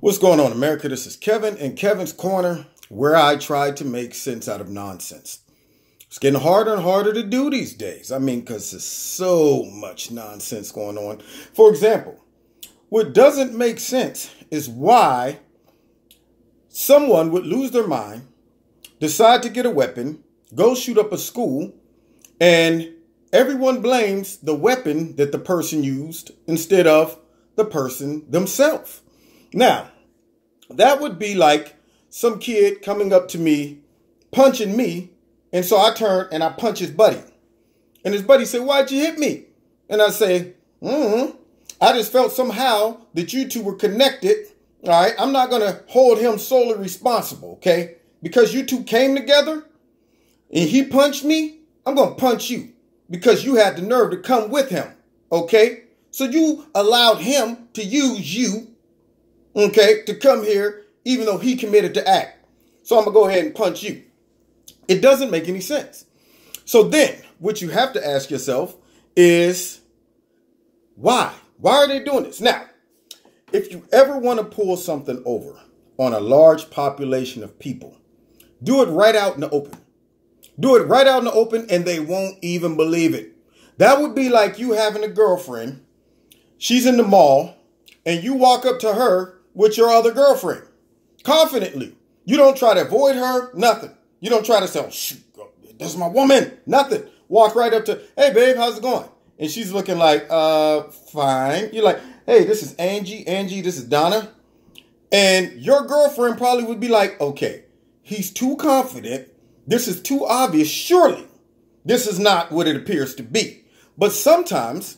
What's going on, America? This is Kevin in Kevin's Corner, where I try to make sense out of nonsense. It's getting harder and harder to do these days. I mean, because there's so much nonsense going on. For example, what doesn't make sense is why someone would lose their mind, decide to get a weapon, go shoot up a school, and everyone blames the weapon that the person used instead of the person themselves. Now, that would be like some kid coming up to me, punching me, and so I turn and I punch his buddy. And his buddy said, "Why'd you hit me?" And I say, I just felt somehow that you two were connected. All right, I'm not going to hold him solely responsible, okay? Because you two came together and he punched me, I'm going to punch you because you had the nerve to come with him, okay? So you allowed him to use you, okay, to come here, even though he committed the act. So I'm going to go ahead and punch you. It doesn't make any sense. So then what you have to ask yourself is, why? Why are they doing this? Now, if you ever want to pull something over on a large population of people, do it right out in the open. Do it right out in the open and they won't even believe it. That would be like you having a girlfriend. She's in the mall and you walk up to her with your other girlfriend confidently. You don't try to avoid her, nothing. You don't try to say, "Oh, shoot, that's my woman," nothing. Walk right up to, "Hey, babe, how's it going?" And she's looking like, fine. You're like, "Hey, this is Angie. Angie, this is Donna." And your girlfriend probably would be like, "Okay, he's too confident. This is too obvious. Surely this is not what it appears to be." But sometimes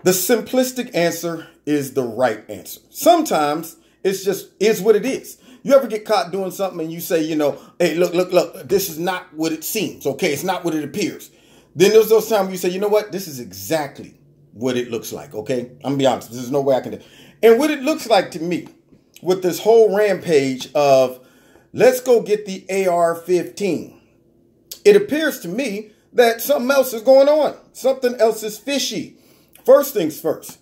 the simplistic answer is the right answer. Sometimes it's just is what it is. You ever get caught doing something and you say, "Hey, look, this is not what it seems. Okay, it's not what it appears." Then there's those times you say, "You know what? This is exactly what it looks like." Okay, I'm gonna be honest. There's no way I can do. And what it looks like to me with this whole rampage of let's go get the AR-15, it appears to me that something else is going on. Something else is fishy. First things first.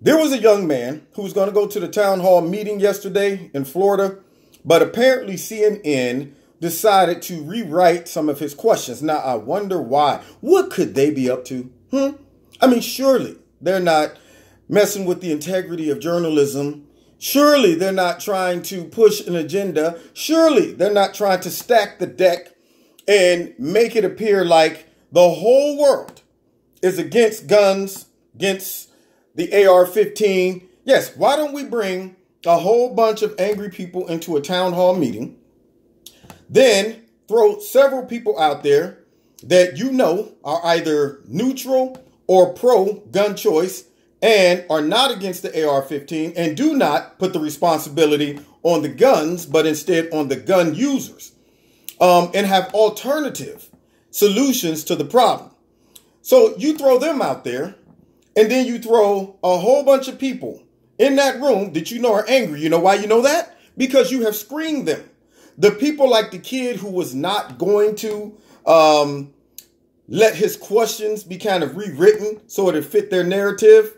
There was a young man who was going to go to the town hall meeting yesterday in Florida, but apparently CNN decided to rewrite some of his questions. Now, I wonder why. What could they be up to? I mean, surely they're not messing with the integrity of journalism. Surely they're not trying to push an agenda. Surely they're not trying to stack the deck and make it appear like the whole world is against guns, against the AR-15. Yes, why don't we bring a whole bunch of angry people into a town hall meeting, then throw several people out there that are either neutral or pro-gun choice and are not against the AR-15 and do not put the responsibility on the guns, but instead on the gun users, and have alternative solutions to the problem. So you throw them out there, and then you throw a whole bunch of people in that room that are angry. You know why you know that? Because you have screened them. The people like the kid who was not going to let his questions be kind of rewritten so it would fit their narrative.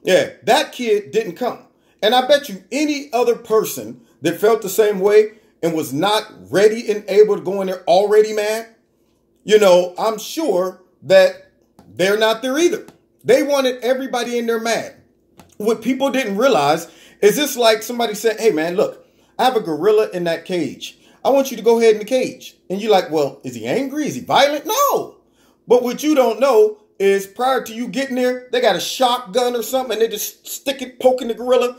Yeah, that kid didn't come. And I bet you any other person that felt the same way and was not ready and able to go in there already mad, I'm sure that they're not there either. They wanted everybody in there mad. What people didn't realize is this like somebody said, "Hey, man, look, I have a gorilla in that cage. I want you to go ahead in the cage." And you're like, "Well, is he angry? Is he violent?" No. But what you don't know is prior to you getting there, they got a shotgun or something and they just stick it, poking the gorilla.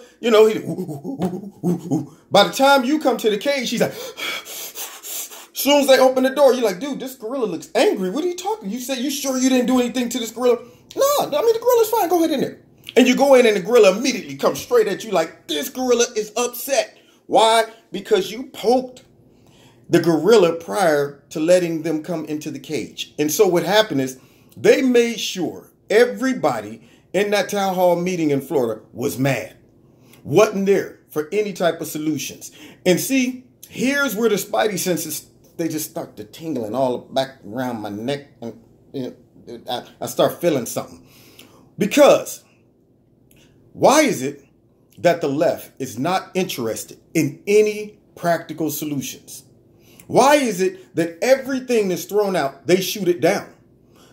By the time you come to the cage, he's like, as soon as they open the door, you're like, "Dude, this gorilla looks angry. What are you talking? You said you sure you didn't do anything to this gorilla?" "No, I mean, the gorilla's fine. Go ahead in there." And you go in and the gorilla immediately comes straight at you like, this gorilla is upset. Why? Because you poked the gorilla prior to letting them come into the cage. And so what happened is they made sure everybody in that town hall meeting in Florida was mad. Wasn't there for any type of solutions. And see, here's where the spidey senses, they just start to tingling all back around my neck. And I start feeling something. Because why is it that the left is not interested in any practical solutions? Why is it that everything that's thrown out, they shoot it down?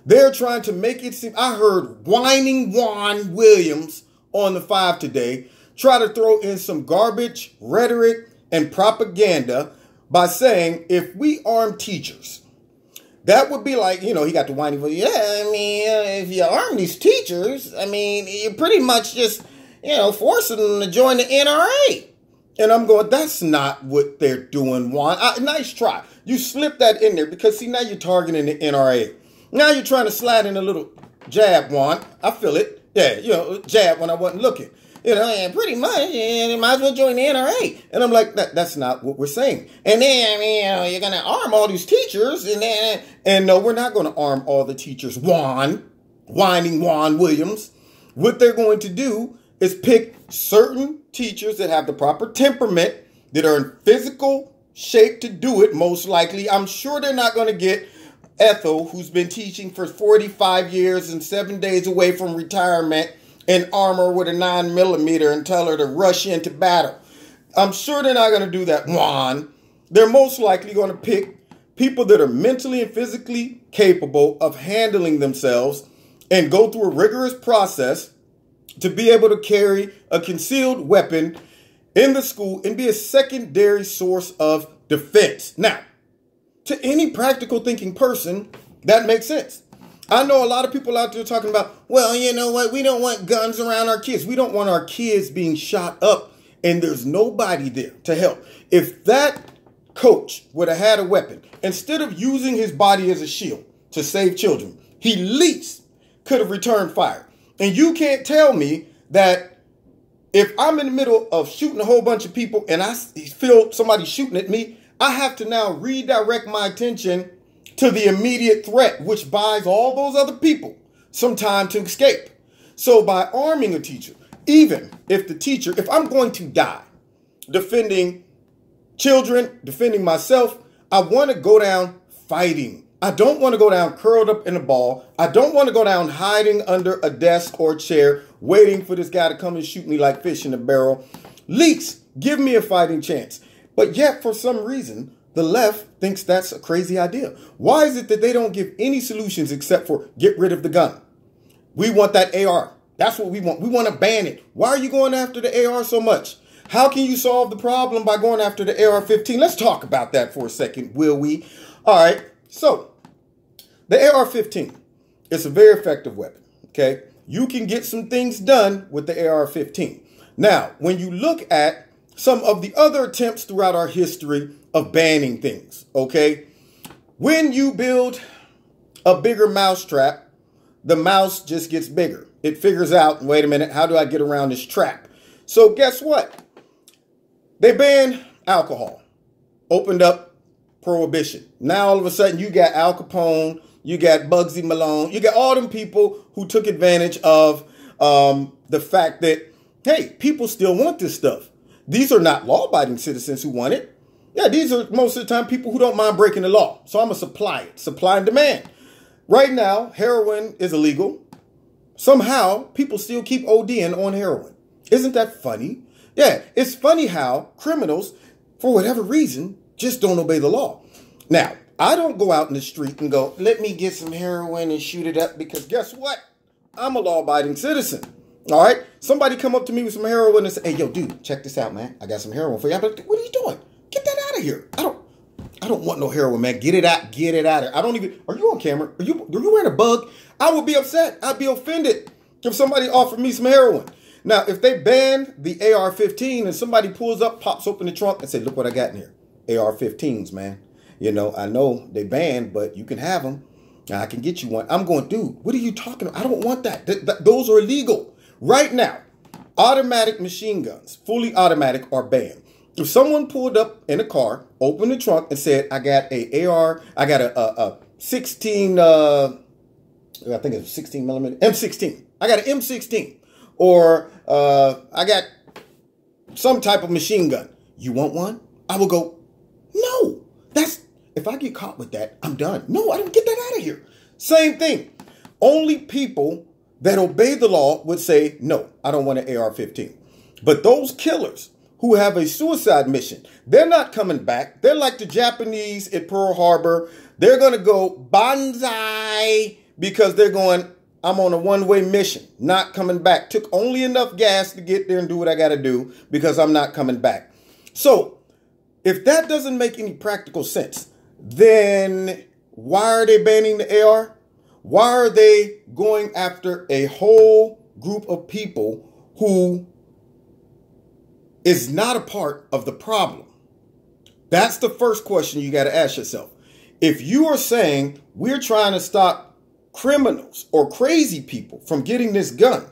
They're trying to make it seem, I heard whining Juan Williams on the 5 today try to throw in some garbage rhetoric and propaganda by saying, if we arm teachers, that would be like, he got the whining voice. Yeah, I mean, if you arm these teachers, I mean, you're pretty much just, forcing them to join the NRA. And I'm going, that's not what they're doing, Juan. Nice try. You slipped that in there because, see, now you're targeting the NRA. Now you're trying to slide in a little jab, Juan. I feel it. Yeah, jab when I wasn't looking. And pretty much, you might as well join the NRA. And I'm like, that's not what we're saying. And then, I mean, you're going to arm all these teachers. And no, we're not going to arm all the teachers, whining Juan Williams. What they're going to do is pick certain teachers that have the proper temperament, that are in physical shape to do it, most likely. I'm sure they're not going to get Ethel, who's been teaching for 45 years and 7 days away from retirement, and arm her with a 9mm and tell her to rush into battle. I'm sure they're not going to do that, Juan. They're most likely going to pick people that are mentally and physically capable of handling themselves and go through a rigorous process to be able to carry a concealed weapon in the school and be a secondary source of defense. Now, to any practical thinking person, that makes sense. I know a lot of people out there talking about, well, you know what? We don't want guns around our kids. We don't want our kids being shot up, and there's nobody there to help. If that coach would have had a weapon, instead of using his body as a shield to save children, he at least could have returned fire. And you can't tell me that if I'm in the middle of shooting a whole bunch of people and I feel somebody shooting at me, I have to now redirect my attention to the immediate threat, which buys all those other people some time to escape. So by arming a teacher, even if I'm going to die defending children, defending myself, I want to go down fighting. I don't want to go down curled up in a ball. I don't want to go down hiding under a desk or chair, waiting for this guy to come and shoot me like fish in a barrel. Leaks, give me a fighting chance. But yet, for some reason, the left thinks that's a crazy idea. Why is it that they don't give any solutions except for get rid of the gun? We want that AR. That's what we want. We want to ban it. Why are you going after the AR so much? How can you solve the problem by going after the AR-15? Let's talk about that for a second, will we? All right. So, the AR-15 is a very effective weapon, okay? You can get some things done with the AR-15. Now, when you look at some of the other attempts throughout our history of banning things, okay? When you build a bigger mousetrap, the mouse just gets bigger. It figures out, wait a minute, how do I get around this trap? So guess what? They banned alcohol, opened up prohibition. Now all of a sudden you got Al Capone, you got Bugsy Malone, you got all them people who took advantage of the fact that, hey, people still want this stuff. These are not law-abiding citizens who want it. Yeah, these are most of the time people who don't mind breaking the law. So I'm going to supply it. Supply and demand. Right now, heroin is illegal. Somehow, people still keep ODing on heroin. Isn't that funny? Yeah, it's funny how criminals, for whatever reason, just don't obey the law. Now, I don't go out in the street and go, let me get some heroin and shoot it up, because guess what? I'm a law-abiding citizen. All right? Somebody come up to me with some heroin and say, hey, yo, dude, check this out, man. I got some heroin for you. I'm like, what are you doing? Get that out of here. I don't want no heroin, man. Get it out. Get it out of here. I don't even, are you on camera? Are you wearing a bug? I would be upset. I'd be offended if somebody offered me some heroin. Now, if they ban the AR-15 and somebody pulls up, pops open the trunk and say, look what I got in here. AR-15s, man. You know, I know they banned, but you can have them. Now, I can get you one. I'm going, dude, what are you talking about? I don't want that. Those are illegal. Right now, automatic machine guns, fully automatic, are banned. If someone pulled up in a car, opened the trunk and said, I got a AR, I got a 16, I think it's 16 millimeter, M16. I got an M16. Or I got some type of machine gun. You want one? I will go, no. If I get caught with that, I'm done. No, I don't, get that out of here. Same thing. Only people that obey the law would say, no, I don't want an AR-15. But those killers who have a suicide mission, they're not coming back. They're like the Japanese at Pearl Harbor. They're going to go banzai because they're going, I'm on a one-way mission, not coming back. Took only enough gas to get there and do what I got to do because I'm not coming back. So if that doesn't make any practical sense, then why are they banning the AR? Why are they going after a whole group of people who is not a part of the problem? That's the first question you got to ask yourself. If you are saying we're trying to stop criminals or crazy people from getting this gun,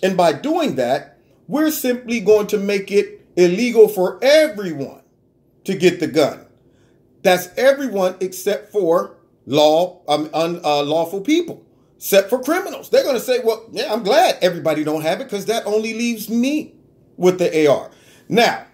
and by doing that, we're simply going to make it illegal for everyone to get the gun. That's everyone except for unlawful people, except for criminals. They're going to say, well, yeah, I'm glad everybody don't have it because that only leaves me with the AR. Now,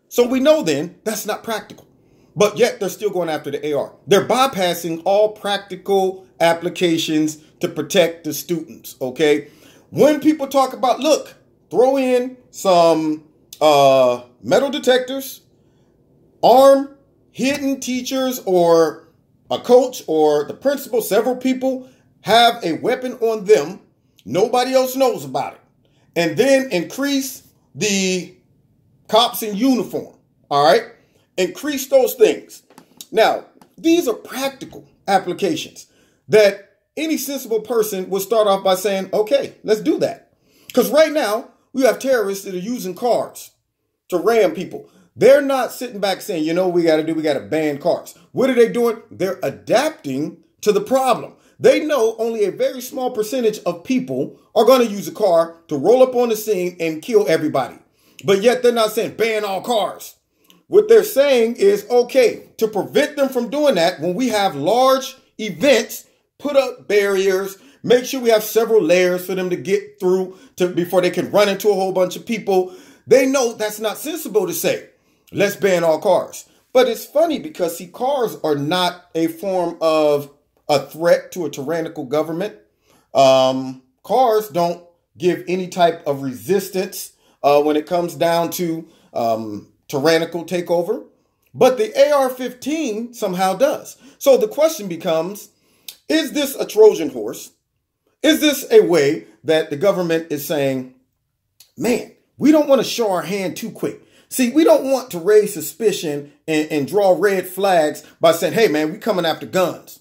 so we know then that's not practical, but yet they're still going after the AR. They're bypassing all practical applications to protect the students, okay? When people talk about, look, throw in some metal detectors, arm hidden teachers or a coach or the principal, several people have a weapon on them. Nobody else knows about it. And then increase the cops in uniform, all right? Increase those things. Now, these are practical applications that any sensible person would start off by saying, okay, let's do that. Because right now, we have terrorists that are using cars to ram people. They're not sitting back saying, you know what we got to do? We got to ban cars. What are they doing? They're adapting to the problem. They know only a very small percentage of people are going to use a car to roll up on the scene and kill everybody. But yet they're not saying ban all cars. What they're saying is, okay, to prevent them from doing that, when we have large events, put up barriers, make sure we have several layers for them to get through before they can run into a whole bunch of people. They know that's not sensible to say, let's ban all cars. But it's funny because, see, cars are not a form of a threat to a tyrannical government. Cars don't give any type of resistance when it comes down to tyrannical takeover. But the AR-15 somehow does. So the question becomes, is this a Trojan horse? Is this a way that the government is saying, man, we don't want to show our hand too quick. See, we don't want to raise suspicion and draw red flags by saying, hey, man, we coming after guns.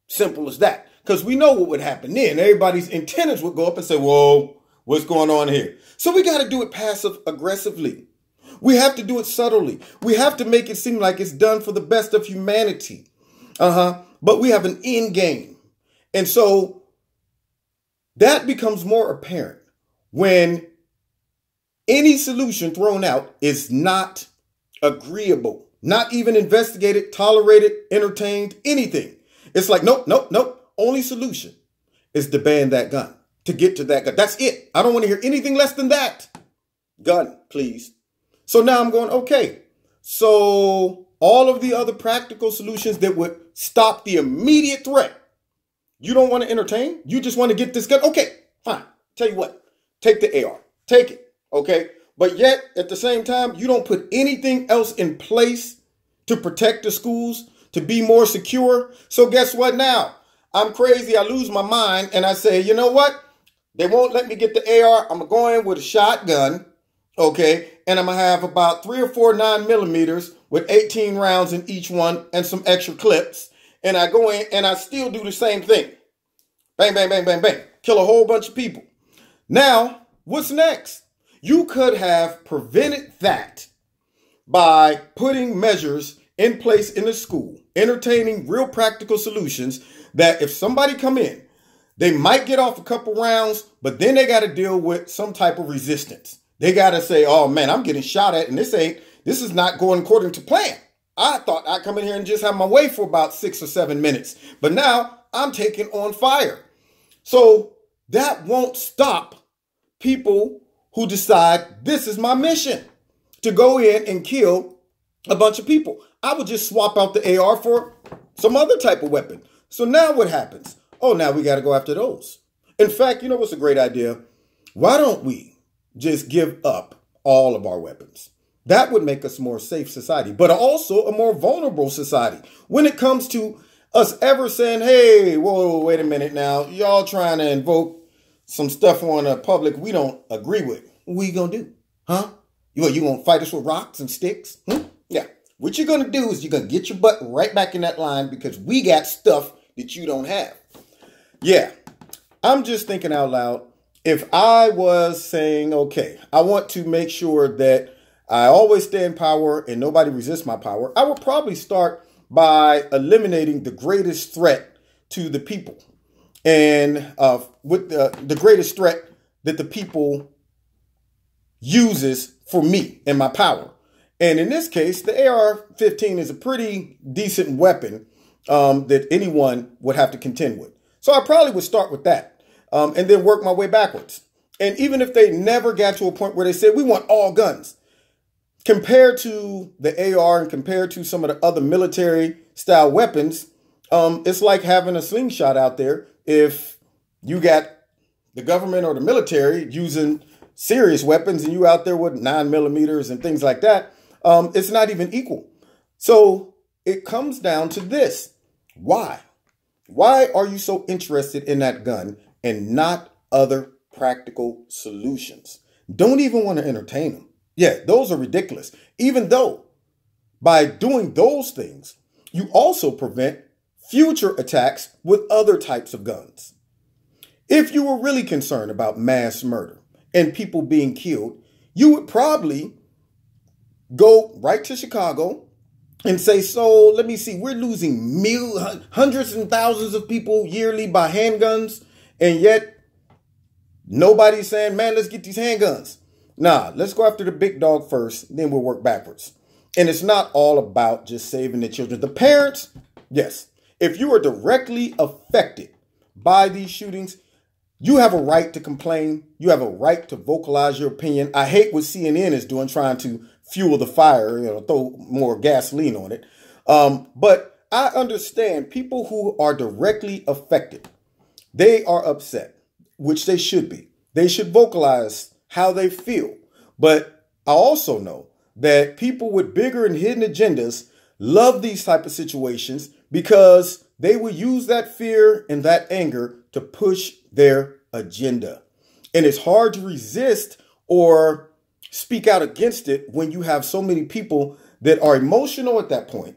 Simple as that. Because we know what would happen then. Everybody's antennas would go up and say, whoa, what's going on here? So we got to do it passive aggressively. We have to do it subtly. We have to make it seem like it's done for the best of humanity. But we have an end game. And so that becomes more apparent when any solution thrown out is not agreeable, not even investigated, tolerated, entertained, anything. It's like, nope, nope, nope. Only solution is to ban that gun, to get to that gun. That's it. I don't want to hear anything less than that. Gun, please. So now I'm going, okay, so all of the other practical solutions that would stop the immediate threat, you don't want to entertain? You just want to get this gun? Okay, fine. Tell you what, take the AR. Take it. Okay, but yet at the same time, you don't put anything else in place to protect the schools, to be more secure. So guess what now? I'm crazy. I lose my mind and I say, you know what? They won't let me get the AR. I'm going to go in with a shotgun. Okay, and I'm going to have about 3 or 4 9mm with 18 rounds in each one and some extra clips. And I go in and I still do the same thing. Bang, bang, bang, bang, bang. Kill a whole bunch of people. Now, what's next? You could have prevented that by putting measures in place in the school, entertaining real practical solutions that if somebody come in, they might get off a couple rounds, but then they got to deal with some type of resistance. They got to say, oh man, I'm getting shot at and this is not going according to plan. I thought I'd come in here and just have my way for about 6 or 7 minutes, but now I'm taking on fire. So that won't stop people who decide this is my mission, to go in and kill a bunch of people. I would just swap out the AR for some other type of weapon. So now what happens? Oh, now we got to go after those. In fact, you know what's a great idea? Why don't we just give up all of our weapons. That would make us a more safe society, but also a more vulnerable society. When it comes to us ever saying, hey, whoa, wait a minute now, y'all trying to invoke some stuff on the public we don't agree with. What you gonna do? Huh? You gonna fight us with rocks and sticks? Yeah. What you're gonna do is you're gonna get your butt right back in that line because we got stuff that you don't have. Yeah. I'm just thinking out loud. If I was saying, okay, I want to make sure that I always stay in power and nobody resists my power, I would probably start by eliminating the greatest threat to the people. And with the greatest threat that the people uses for me and my power. And in this case, the AR-15 is a pretty decent weapon that anyone would have to contend with. So I probably would start with that and then work my way backwards. And even if they never got to a point where they said, we want all guns, compared to the AR and compared to some of the other military style weapons, it's like having a slingshot out there. If you got the government or the military using serious weapons and you out there with 9mm and things like that, it's not even equal. So it comes down to this. Why? Why are you so interested in that gun and not other practical solutions? Don't even want to entertain them. Yeah, those are ridiculous. Even though by doing those things, you also prevent future attacks with other types of guns. If you were really concerned about mass murder and people being killed, you would probably go right to Chicago and say, so let me see, we're losing hundreds and thousands of people yearly by handguns, and yet nobody's saying, man, let's get these handguns. Nah, let's go after the big dog first, then we'll work backwards. And it's not all about just saving the children. The parents, yes, if you are directly affected by these shootings, you have a right to complain. You have a right to vocalize your opinion. I hate what CNN is doing, trying to fuel the fire, throw more gasoline on it. But I understand people who are directly affected. They are upset, which they should be. They should vocalize how they feel. But I also know that people with bigger and hidden agendas love these type of situations because they will use that fear and that anger to push their agenda. And it's hard to resist or speak out against it when you have so many people that are emotional at that point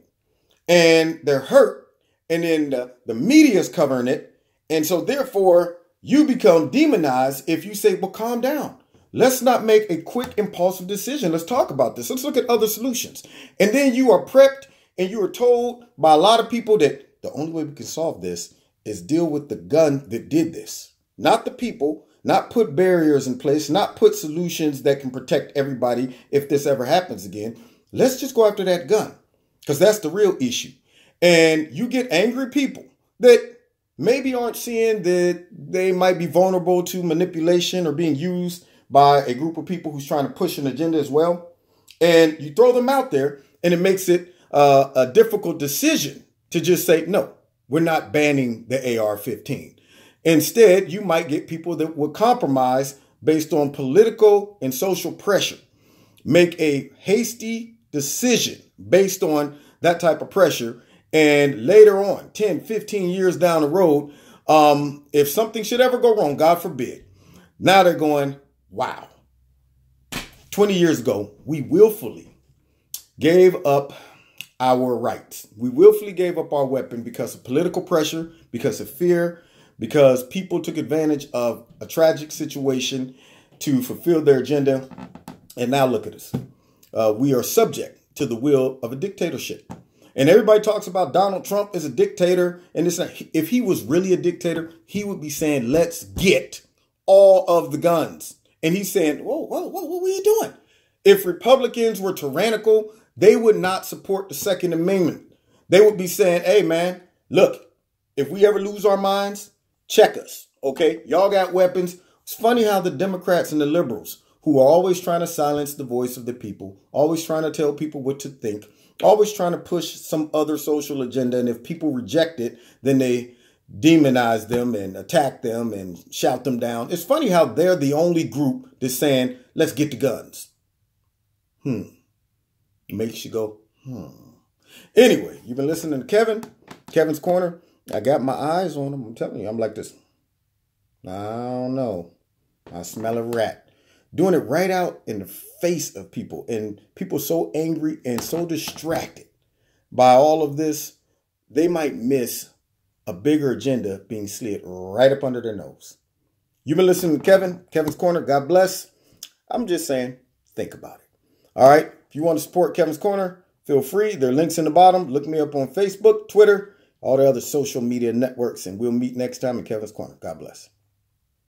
and they're hurt, and then the media is covering it. And so therefore you become demonized if you say, well, calm down. Let's not make a quick impulsive decision. Let's talk about this. Let's look at other solutions. And then you are prepped and you are told by a lot of people that the only way we can solve this is deal with the gun that did this, not the people, not put barriers in place, not put solutions that can protect everybody if this ever happens again. Let's just go after that gun because that's the real issue. And you get angry people that maybe aren't seeing that they might be vulnerable to manipulation or being used by a group of people who's trying to push an agenda as well. And you throw them out there and it makes it a difficult decision to just say, no, we're not banning the AR-15. Instead, you might get people that will compromise based on political and social pressure, make a hasty decision based on that type of pressure. And later on, 10, 15 years down the road, if something should ever go wrong, God forbid, now they're going, wow, 20 years ago, we willfully gave up our rights. We willfully gave up our weapon because of political pressure, because of fear, because people took advantage of a tragic situation to fulfill their agenda. And now look at us. We are subject to the will of a dictatorship. And everybody talks about Donald Trump as a dictator. And it's not, if he was really a dictator, he would be saying, let's get all of the guns. And he's saying, whoa, what are you doing? If Republicans were tyrannical, they would not support the Second Amendment. They would be saying, hey, man, look, if we ever lose our minds, check us. OK, y'all got weapons. It's funny how the Democrats and the liberals, who are always trying to silence the voice of the people, always trying to tell people what to think, always trying to push some other social agenda. And if people reject it, then they demonize them and attack them and shout them down. It's funny how they're the only group that's saying, let's get the guns. Makes you go, Anyway, you've been listening to Kevin's Corner. I got my eyes on him. I'm telling you, I'm like this. I don't know. I smell a rat. Doing it right out in the face of people. And people so angry and so distracted by all of this, they might miss a bigger agenda being slid right up under their nose. You've been listening to Kevin's Corner. God bless. I'm just saying, think about it. All right. If you want to support Kevin's Corner, feel free. There are links in the bottom. Look me up on Facebook, Twitter, all the other social media networks, and we'll meet next time in Kevin's Corner. God bless.